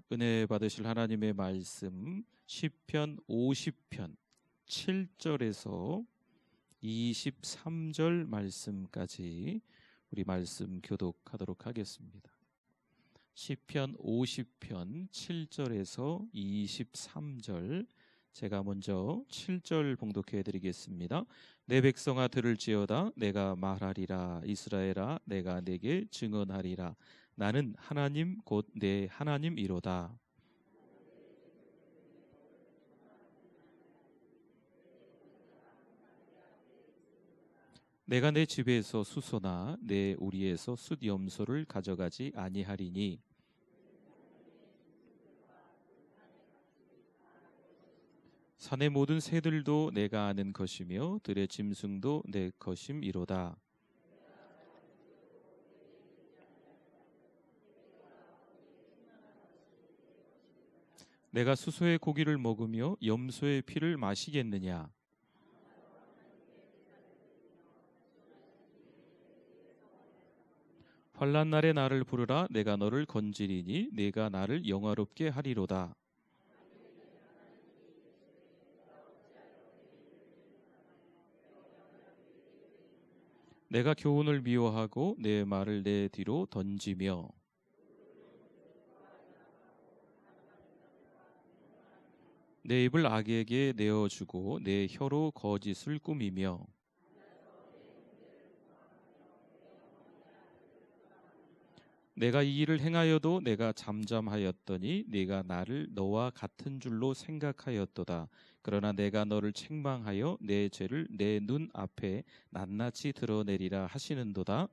은혜 받으실 하나님의 말씀 시편 50편 7절에서 23절 말씀까지 우리 말씀 교독하도록 하겠습니다. 시편 50편 7절에서 23절, 제가 먼저 7절 봉독해 드리겠습니다. 내 백성아 들을지어다. 내가 말하리라. 이스라엘아 내가 내게 증언하리라. 나는 하나님 곧 내 하나님이로다. 내가 내 집에서 수소나 내 우리에서 숫염소를 가져가지 아니하리니 산의 모든 새들도 내가 아는 것이며 들의 짐승도 내 것임이로다. 내가 수소의 고기를 먹으며 염소의 피를 마시겠느냐? 환난 날에 나를 부르라. 내가 너를 건지리니 내가 나를 영화롭게 하리로다. 내가 교훈을 미워하고 내 말을 내 뒤로 던지며 내 입을 악에게 내어주고 내 혀로 거짓을 꾸미며 내가 이 일을 행하여도 내가 잠잠하였더니 네가 나를 너와 같은 줄로 생각하였도다. 그러나 내가 너를 책망하여 내 죄를 내 눈 앞에 낱낱이 드러내리라 하시는도다.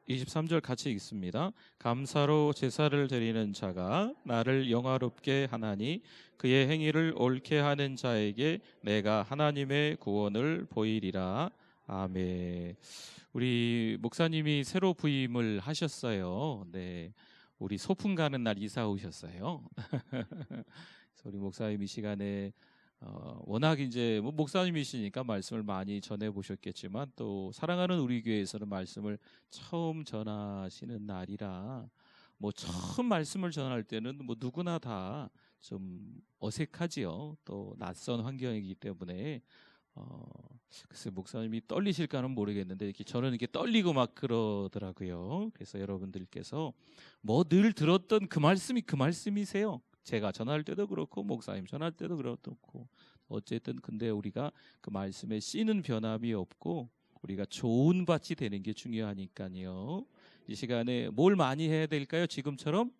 23절 같이 읽습니다. 감사로 제사를 드리는 자가 나를 영화롭게 하나니 그의 행위를 옳게 하는 자에게 내가 하나님의 구원을 보이리라. 아멘. 우리 목사님이 새로 부임을 하셨어요. 네, 우리 소풍 가는 날 이사 오셨어요. 우리 목사님 이 시간에 워낙 이제 목사님이시니까 말씀을 많이 전해 보셨겠지만 또 사랑하는 우리 교회에서는 말씀을 처음 전하시는 날이라 처음 말씀을 전할 때는 누구나 다 좀 어색하지요. 또 낯선 환경이기 때문에 글쎄 목사님이 떨리실까는 모르겠는데 저는 이렇게 떨리고 막 그러더라고요. 그래서 여러분들께서 늘 들었던 그 말씀이 그 말씀이세요. 제가 전할 때도 그렇고 목사님 전할 때도 그렇고 어쨌든 근데 우리가 그 말씀에 씨는 변함이 없고 우리가 좋은 밭이 되는 게 중요하니까요. 이 시간에 뭘 많이 해야 될까요? 지금처럼?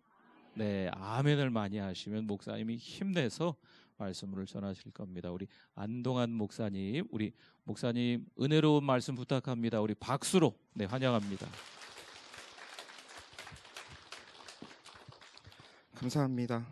네, 아멘을 많이 하시면 목사님이 힘내서 말씀을 전하실 겁니다. 우리 안동환 목사님, 우리 목사님 은혜로운 말씀 부탁합니다. 우리 박수로 환영합니다. 감사합니다.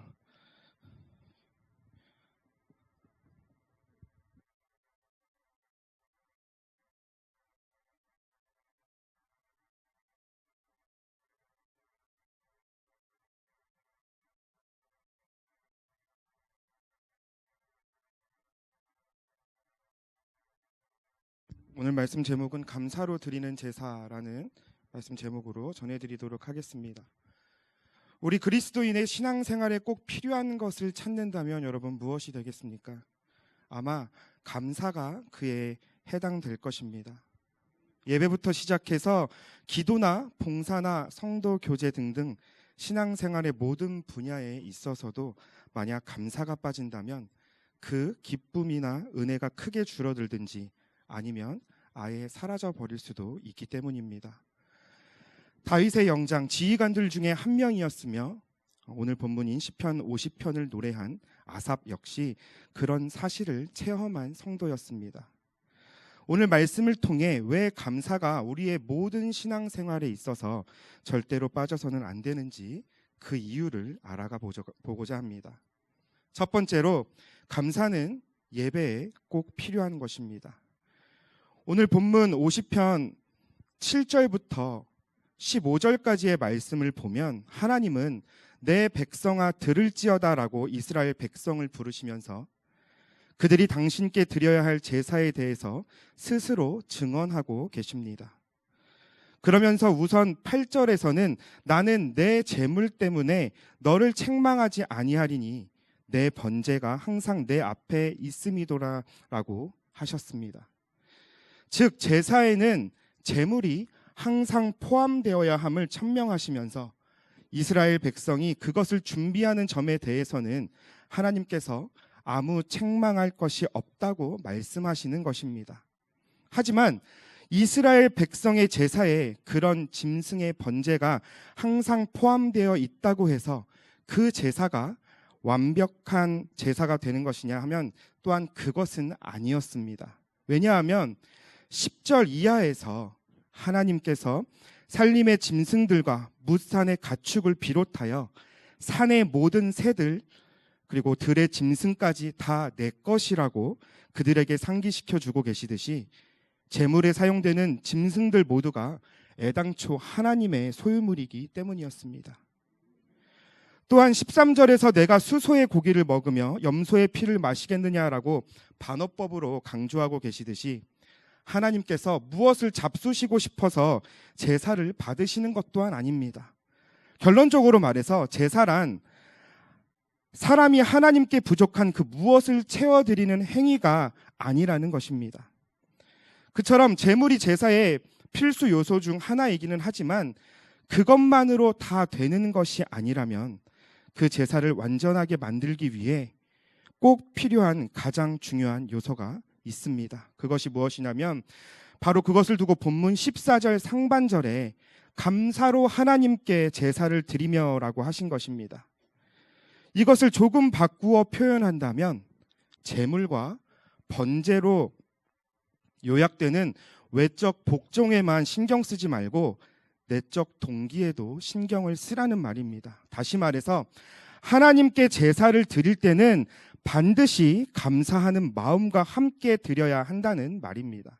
오늘 말씀 제목은 감사로 드리는 제사라는 말씀 제목으로 전해드리도록 하겠습니다. 우리 그리스도인의 신앙생활에 꼭 필요한 것을 찾는다면 여러분 무엇이 되겠습니까? 아마 감사가 그에 해당될 것입니다. 예배부터 시작해서 기도나 봉사나 성도 교제 등등 신앙생활의 모든 분야에 있어서도 만약 감사가 빠진다면 그 기쁨이나 은혜가 크게 줄어들든지 아니면 아예 사라져 버릴 수도 있기 때문입니다. 다윗의 영장 지휘관들 중에 한 명이었으며 오늘 본문인 시편 50편을 노래한 아삽 역시 그런 사실을 체험한 성도였습니다. 오늘 말씀을 통해 왜 감사가 우리의 모든 신앙생활에 있어서 절대로 빠져서는 안 되는지 그 이유를 알아가 보고자 합니다. 첫 번째로 감사는 예배에 꼭 필요한 것입니다. 오늘 본문 50편 7절부터 15절까지의 말씀을 보면 하나님은 내 백성아 들을지어다 라고 이스라엘 백성을 부르시면서 그들이 당신께 드려야 할 제사에 대해서 스스로 증언하고 계십니다. 그러면서 우선 8절에서는 나는 내 재물 때문에 너를 책망하지 아니하리니 내 번제가 항상 내 앞에 있음이도라라고 하셨습니다. 즉 제사에는 재물이 항상 포함되어야 함을 천명하시면서 이스라엘 백성이 그것을 준비하는 점에 대해서는 하나님께서 아무 책망할 것이 없다고 말씀하시는 것입니다. 하지만 이스라엘 백성의 제사에 그런 짐승의 번제가 항상 포함되어 있다고 해서 그 제사가 완벽한 제사가 되는 것이냐 하면 또한 그것은 아니었습니다. 왜냐하면 10절 이하에서 하나님께서 산림의 짐승들과 뭇산의 가축을 비롯하여 산의 모든 새들 그리고 들의 짐승까지 다 내 것이라고 그들에게 상기시켜 주고 계시듯이 제물에 사용되는 짐승들 모두가 애당초 하나님의 소유물이기 때문이었습니다. 또한 13절에서 내가 수소의 고기를 먹으며 염소의 피를 마시겠느냐라고 반어법으로 강조하고 계시듯이 하나님께서 무엇을 잡수시고 싶어서 제사를 받으시는 것 또한 아닙니다. 결론적으로 말해서 제사란 사람이 하나님께 부족한 그 무엇을 채워드리는 행위가 아니라는 것입니다. 그처럼 제물이 제사의 필수 요소 중 하나이기는 하지만 그것만으로 다 되는 것이 아니라면 그 제사를 완전하게 만들기 위해 꼭 필요한 가장 중요한 요소가 있습니다. 그것이 무엇이냐면 바로 그것을 두고 본문 14절 상반절에 감사로 하나님께 제사를 드리며라고 하신 것입니다. 이것을 조금 바꾸어 표현한다면 제물과 번제로 요약되는 외적 복종에만 신경 쓰지 말고 내적 동기에도 신경을 쓰라는 말입니다. 다시 말해서 하나님께 제사를 드릴 때는 반드시 감사하는 마음과 함께 드려야 한다는 말입니다.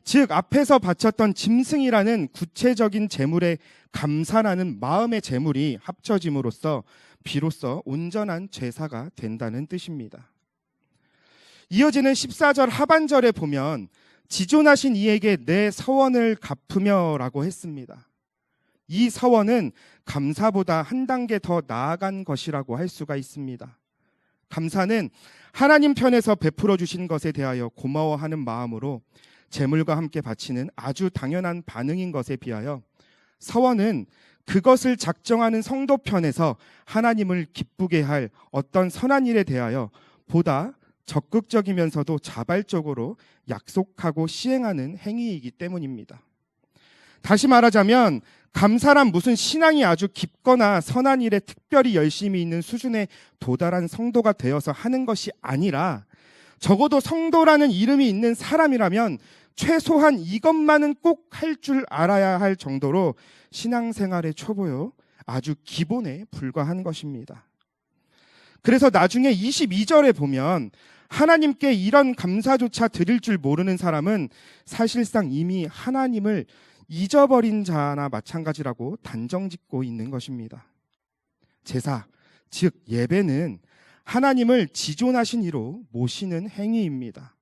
즉 앞에서 바쳤던 짐승이라는 구체적인 제물의 감사라는 마음의 제물이 합쳐짐으로써 비로소 온전한 제사가 된다는 뜻입니다. 이어지는 14절 하반절에 보면 지존하신 이에게 내 서원을 갚으며라고 했습니다. 이 서원은 감사보다 한 단계 더 나아간 것이라고 할 수가 있습니다. 감사는 하나님 편에서 베풀어 주신 것에 대하여 고마워하는 마음으로 제물과 함께 바치는 아주 당연한 반응인 것에 비하여 서원은 그것을 작정하는 성도 편에서 하나님을 기쁘게 할 어떤 선한 일에 대하여 보다 적극적이면서도 자발적으로 약속하고 시행하는 행위이기 때문입니다. 다시 말하자면 감사란 무슨 신앙이 아주 깊거나 선한 일에 특별히 열심히 있는 수준에 도달한 성도가 되어서 하는 것이 아니라 적어도 성도라는 이름이 있는 사람이라면 최소한 이것만은 꼭 할 줄 알아야 할 정도로 신앙생활의 초보요 아주 기본에 불과한 것입니다. 그래서 나중에 22절에 보면 하나님께 이런 감사조차 드릴 줄 모르는 사람은 사실상 이미 하나님을 잊어버린 자나 마찬가지라고 단정짓고 있는 것입니다. 제사, 즉 예배는 하나님을 지존하신 이로 모시는 행위입니다.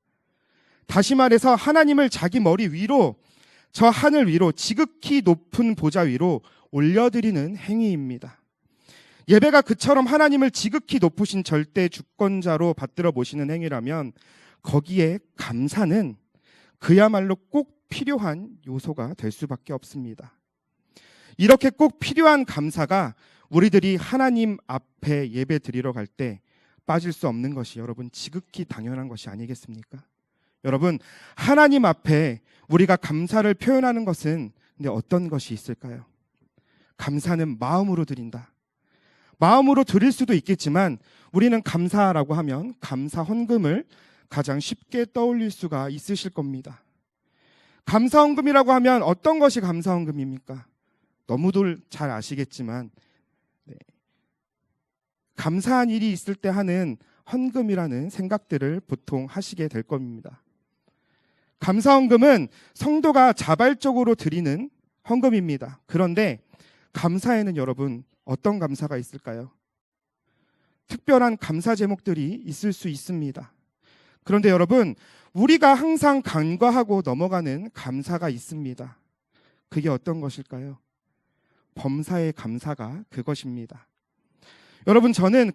다시 말해서 하나님을 자기 머리 위로, 저 하늘 위로, 지극히 높은 보좌 위로 올려드리는 행위입니다. 예배가 그처럼 하나님을 지극히 높으신 절대 주권자로 받들어 모시는 행위라면 거기에 감사는 그야말로 꼭 필요한 요소가 될 수밖에 없습니다. 이렇게 꼭 필요한 감사가 우리들이 하나님 앞에 예배 드리러 갈 때 빠질 수 없는 것이 여러분 지극히 당연한 것이 아니겠습니까? 여러분 하나님 앞에 우리가 감사를 표현하는 것은 근데 어떤 것이 있을까요? 감사는 마음으로 드린다. 마음으로 드릴 수도 있겠지만 우리는 감사라고 하면 감사 헌금을 가장 쉽게 떠올릴 수가 있으실 겁니다. 감사 헌금이라고 하면 어떤 것이 감사 헌금입니까? 너무들 잘 아시겠지만 감사한 일이 있을 때 하는 헌금이라는 생각들을 보통 하시게 될 겁니다. 감사 헌금은 성도가 자발적으로 드리는 헌금입니다. 그런데 감사에는 여러분 어떤 감사가 있을까요? 특별한 감사 제목들이 있을 수 있습니다. 그런데 여러분, 우리가 항상 간과하고 넘어가는 감사가 있습니다. 그게 어떤 것일까요? 범사의 감사가 그것입니다. 여러분, 저는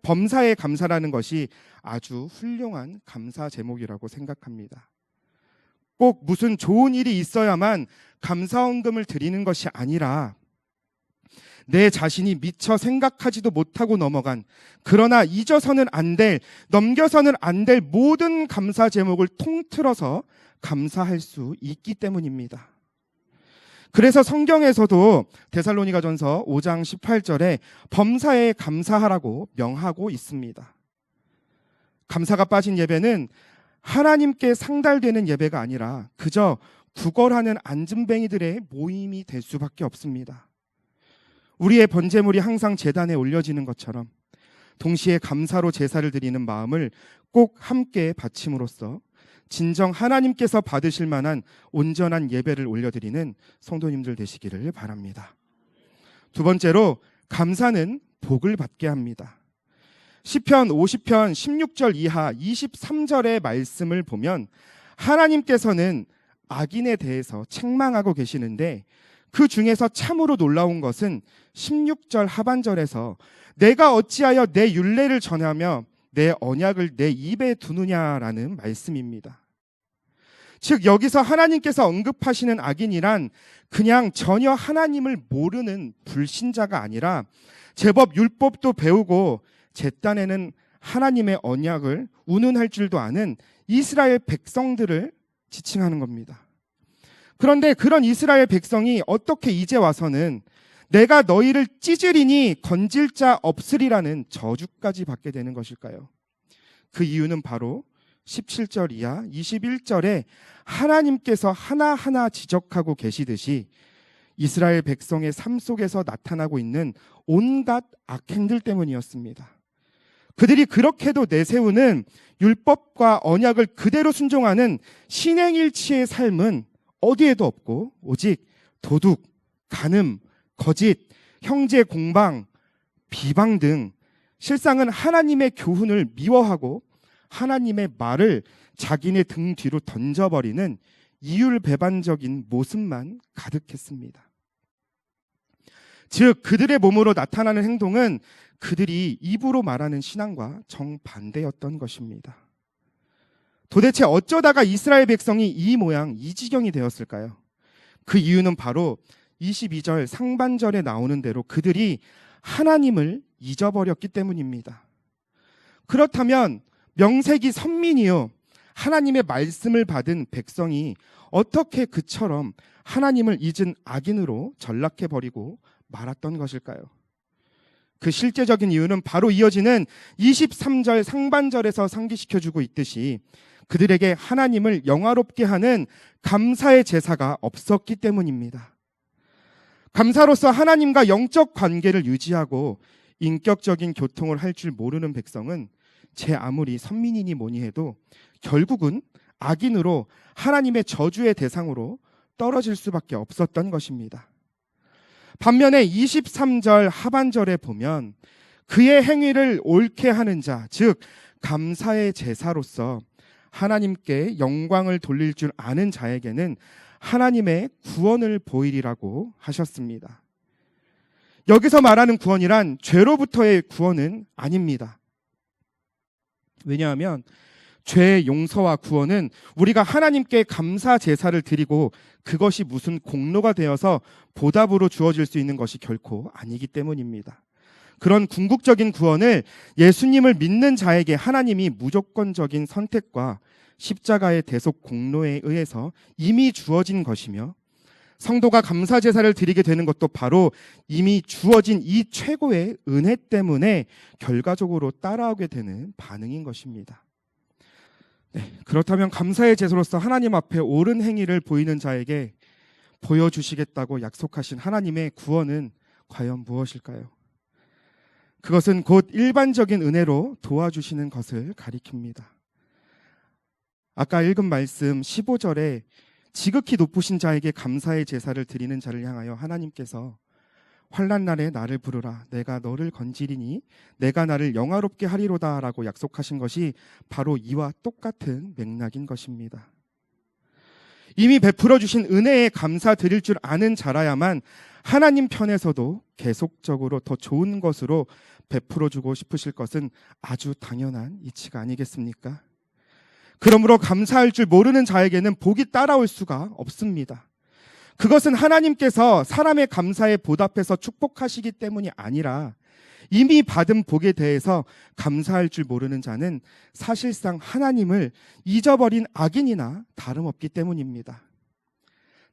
범사의 감사라는 것이 아주 훌륭한 감사 제목이라고 생각합니다. 꼭 무슨 좋은 일이 있어야만 감사헌금을 드리는 것이 아니라 내 자신이 미처 생각하지도 못하고 넘어간, 그러나 잊어서는 안 될, 넘겨서는 안 될 모든 감사 제목을 통틀어서 감사할 수 있기 때문입니다. 그래서 성경에서도 데살로니가전서 5장 18절에 범사에 감사하라고 명하고 있습니다. 감사가 빠진 예배는 하나님께 상달되는 예배가 아니라 그저 구걸하는 앉은뱅이들의 모임이 될 수밖에 없습니다. 우리의 번제물이 항상 제단에 올려지는 것처럼 동시에 감사로 제사를 드리는 마음을 꼭 함께 바침으로써 진정 하나님께서 받으실 만한 온전한 예배를 올려드리는 성도님들 되시기를 바랍니다. 두 번째로, 감사는 복을 받게 합니다. 시편 50편 16절 이하 23절의 말씀을 보면 하나님께서는 악인에 대해서 책망하고 계시는데, 그 중에서 참으로 놀라운 것은 16절 하반절에서 내가 어찌하여 내 율례를 전하며 내 언약을 내 입에 두느냐라는 말씀입니다. 즉, 여기서 하나님께서 언급하시는 악인이란 그냥 전혀 하나님을 모르는 불신자가 아니라 제법 율법도 배우고 제 딴에는 하나님의 언약을 운운할 줄도 아는 이스라엘 백성들을 지칭하는 겁니다. 그런데 그런 이스라엘 백성이 어떻게 이제 와서는 내가 너희를 찢으리니 건질 자 없으리라는 저주까지 받게 되는 것일까요? 그 이유는 바로 17절 이하 21절에 하나님께서 하나하나 지적하고 계시듯이 이스라엘 백성의 삶 속에서 나타나고 있는 온갖 악행들 때문이었습니다. 그들이 그렇게도 내세우는 율법과 언약을 그대로 순종하는 신행일치의 삶은 어디에도 없고 오직 도둑, 간음, 거짓, 형제 공방, 비방 등 실상은 하나님의 교훈을 미워하고 하나님의 말을 자기네 등 뒤로 던져버리는 이율배반적인 모습만 가득했습니다. 즉, 그들의 몸으로 나타나는 행동은 그들이 입으로 말하는 신앙과 정반대였던 것입니다. 도대체 어쩌다가 이스라엘 백성이 이 모양 이 지경이 되었을까요? 그 이유는 바로 22절 상반절에 나오는 대로 그들이 하나님을 잊어버렸기 때문입니다. 그렇다면 명색이 선민이요 하나님의 말씀을 받은 백성이 어떻게 그처럼 하나님을 잊은 악인으로 전락해버리고 말았던 것일까요? 그 실제적인 이유는 바로 이어지는 23절 상반절에서 상기시켜주고 있듯이 그들에게 하나님을 영화롭게 하는 감사의 제사가 없었기 때문입니다. 감사로서 하나님과 영적 관계를 유지하고 인격적인 교통을 할 줄 모르는 백성은 제 아무리 선민이니 뭐니 해도 결국은 악인으로 하나님의 저주의 대상으로 떨어질 수밖에 없었던 것입니다. 반면에 23절 하반절에 보면 그의 행위를 옳게 하는 자, 즉 감사의 제사로서 하나님께 영광을 돌릴 줄 아는 자에게는 하나님의 구원을 보이리라고 하셨습니다. 여기서 말하는 구원이란 죄로부터의 구원은 아닙니다. 왜냐하면 죄의 용서와 구원은 우리가 하나님께 감사 제사를 드리고 그것이 무슨 공로가 되어서 보답으로 주어질 수 있는 것이 결코 아니기 때문입니다. 그런 궁극적인 구원을 예수님을 믿는 자에게 하나님이 무조건적인 선택과 십자가의 대속 공로에 의해서 이미 주어진 것이며, 성도가 감사 제사를 드리게 되는 것도 바로 이미 주어진 이 최고의 은혜 때문에 결과적으로 따라오게 되는 반응인 것입니다. 그렇다면 감사의 제사로서 하나님 앞에 옳은 행위를 보이는 자에게 보여주시겠다고 약속하신 하나님의 구원은 과연 무엇일까요? 그것은 곧 일반적인 은혜로 도와주시는 것을 가리킵니다. 아까 읽은 말씀 15절에 지극히 높으신 자에게 감사의 제사를 드리는 자를 향하여 하나님께서 환난 날에 나를 부르라. 내가 너를 건지리니 내가 나를 영화롭게 하리로다 라고 약속하신 것이 바로 이와 똑같은 맥락인 것입니다. 이미 베풀어 주신 은혜에 감사드릴 줄 아는 자라야만 하나님 편에서도 계속적으로 더 좋은 것으로 베풀어 주고 싶으실 것은 아주 당연한 이치가 아니겠습니까? 그러므로 감사할 줄 모르는 자에게는 복이 따라올 수가 없습니다. 그것은 하나님께서 사람의 감사에 보답해서 축복하시기 때문이 아니라 이미 받은 복에 대해서 감사할 줄 모르는 자는 사실상 하나님을 잊어버린 악인이나 다름없기 때문입니다.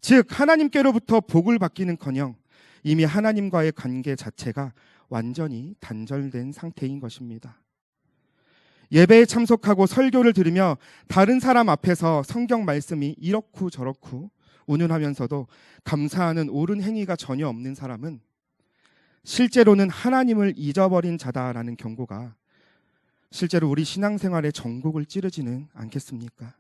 즉 하나님께로부터 복을 받기는커녕 이미 하나님과의 관계 자체가 완전히 단절된 상태인 것입니다. 예배에 참석하고 설교를 들으며 다른 사람 앞에서 성경 말씀이 이렇고 저렇고 운운하면서도 감사하는 옳은 행위가 전혀 없는 사람은 실제로는 하나님을 잊어버린 자다라는 경고가 실제로 우리 신앙생활의 전곡을 찌르지는 않겠습니까?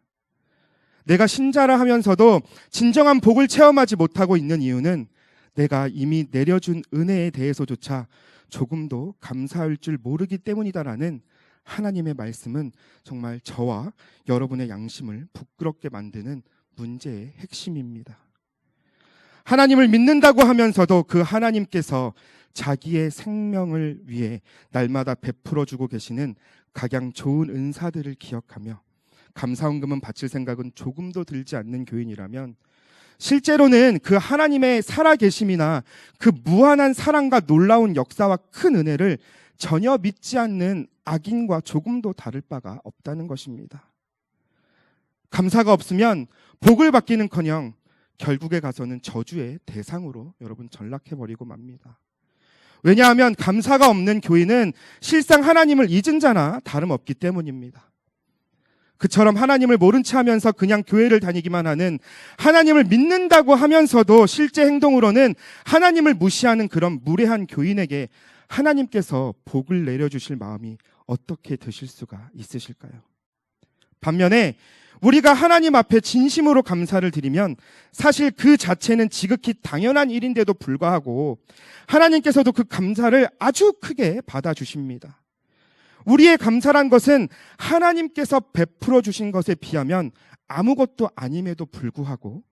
내가 신자라 하면서도 진정한 복을 체험하지 못하고 있는 이유는 내가 이미 내려준 은혜에 대해서조차 조금도 감사할 줄 모르기 때문이다라는 하나님의 말씀은 정말 저와 여러분의 양심을 부끄럽게 만드는 문제의 핵심입니다. 하나님을 믿는다고 하면서도 그 하나님께서 자기의 생명을 위해 날마다 베풀어 주고 계시는 각양 좋은 은사들을 기억하며 감사헌금은 바칠 생각은 조금도 들지 않는 교인이라면 실제로는 그 하나님의 살아계심이나 그 무한한 사랑과 놀라운 역사와 큰 은혜를 전혀 믿지 않는 악인과 조금도 다를 바가 없다는 것입니다. 감사가 없으면 복을 받기는커녕 결국에 가서는 저주의 대상으로 여러분 전락해버리고 맙니다. 왜냐하면 감사가 없는 교인은 실상 하나님을 잊은 자나 다름없기 때문입니다. 그처럼 하나님을 모른 채 하면서 그냥 교회를 다니기만 하는, 하나님을 믿는다고 하면서도 실제 행동으로는 하나님을 무시하는 그런 무례한 교인에게 하나님께서 복을 내려주실 마음이 어떻게 드실 수가 있으실까요? 반면에 우리가 하나님 앞에 진심으로 감사를 드리면 사실 그 자체는 지극히 당연한 일인데도 불구하고 하나님께서도 그 감사를 아주 크게 받아주십니다. 우리의 감사란 것은 하나님께서 베풀어 주신 것에 비하면 아무것도 아님에도 불구하고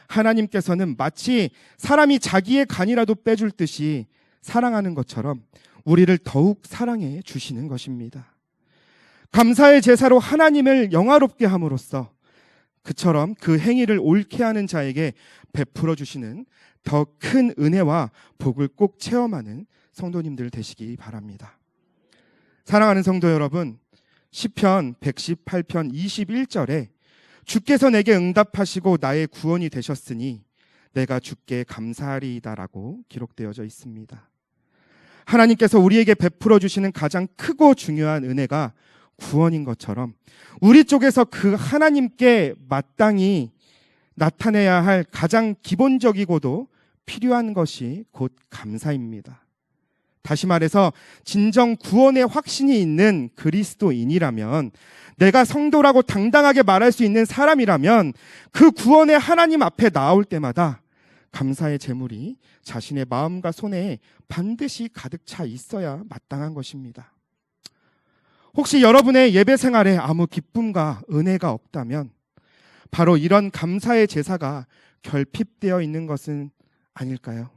하나님께서는 마치 사람이 자기의 간이라도 빼줄 듯이 사랑하는 것처럼 우리를 더욱 사랑해 주시는 것입니다. 감사의 제사로 하나님을 영화롭게 함으로써 그처럼 그 행위를 옳게 하는 자에게 베풀어 주시는 더 큰 은혜와 복을 꼭 체험하는 성도님들 되시기 바랍니다. 사랑하는 성도 여러분, 시편 118편 21절에 주께서 내게 응답하시고 나의 구원이 되셨으니 내가 주께 감사하리이다라고 기록되어져 있습니다. 하나님께서 우리에게 베풀어 주시는 가장 크고 중요한 은혜가 구원인 것처럼 우리 쪽에서 그 하나님께 마땅히 나타내야 할 가장 기본적이고도 필요한 것이 곧 감사입니다. 다시 말해서 진정 구원의 확신이 있는 그리스도인이라면, 내가 성도라고 당당하게 말할 수 있는 사람이라면 그 구원의 하나님 앞에 나올 때마다 감사의 제물이 자신의 마음과 손에 반드시 가득 차 있어야 마땅한 것입니다. 혹시 여러분의 예배 생활에 아무 기쁨과 은혜가 없다면 바로 이런 감사의 제사가 결핍되어 있는 것은 아닐까요?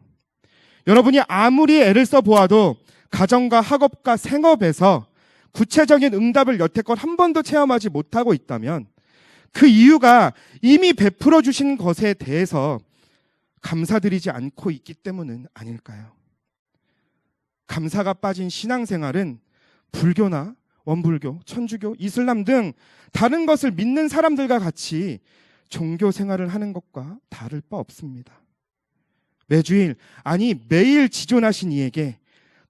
여러분이 아무리 애를 써보아도 가정과 학업과 생업에서 구체적인 응답을 여태껏 한 번도 체험하지 못하고 있다면 그 이유가 이미 베풀어 주신 것에 대해서 감사드리지 않고 있기 때문은 아닐까요? 감사가 빠진 신앙생활은 불교나 원불교, 천주교, 이슬람 등 다른 것을 믿는 사람들과 같이 종교 생활을 하는 것과 다를 바 없습니다. 매주일, 아니 매일 지존하신 이에게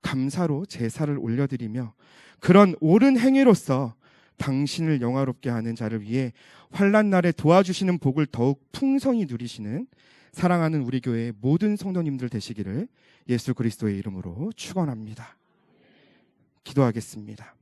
감사로 제사를 올려드리며 그런 옳은 행위로서 당신을 영화롭게 하는 자를 위해 환난 날에 도와주시는 복을 더욱 풍성히 누리시는 사랑하는 우리 교회의 모든 성도님들 되시기를 예수 그리스도의 이름으로 축원합니다. 기도하겠습니다.